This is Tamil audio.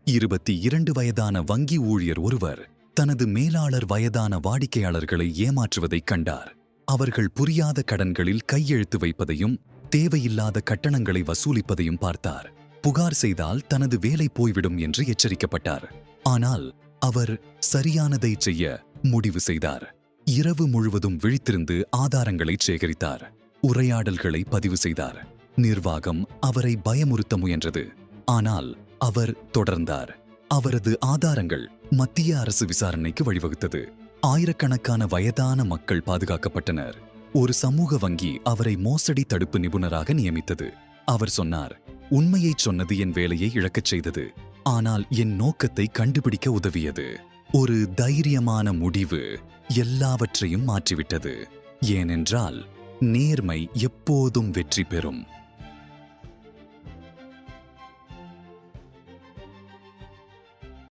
22 வயதான வங்கி ஊழியர் ஒருவர் தனது மேலாளர் வயதான வாடிக்கையாளர்களை ஏமாற்றுவதைக் கண்டார். அவர்கள் புரியாத கடன்களில் கையெழுத்து வைப்பதையும் தேவையில்லாத கட்டணங்களை வசூலிப்பதையும் பார்த்தார். புகார் செய்தால் தனது வேலை போய்விடும் என்று எச்சரிக்கப்பட்டார். ஆனால் அவர் சரியானதை செய்ய முடிவு செய்தார். இரவு முழுவதும் விழித்திருந்து ஆதாரங்களை சேகரித்தார். உரையாடல்களை பதிவு செய்தார். நிர்வாகம் அவரை பயமுறுத்த முயன்றது. ஆனால் அவர் தொடர்ந்தார். அவரது ஆதாரங்கள் மத்திய அரசு விசாரணைக்கு வழிவகுத்தது. ஆயிரக்கணக்கான வயதான மக்கள் பாதுகாக்கப்பட்டனர். ஒரு சமூக வங்கி அவரை மோசடி தடுப்பு நிபுணராக நியமித்தது. அவர் சொன்னார், உண்மையைச் சொன்னது என் வேலையை இழக்கச் செய்தது, ஆனால் என் நோக்கத்தை கண்டுபிடிக்க உதவியது. ஒரு தைரியமான முடிவு எல்லாவற்றையும் மாற்றிவிட்டது. ஏனென்றால் நேர்மை எப்போதும் வெற்றி பெறும்.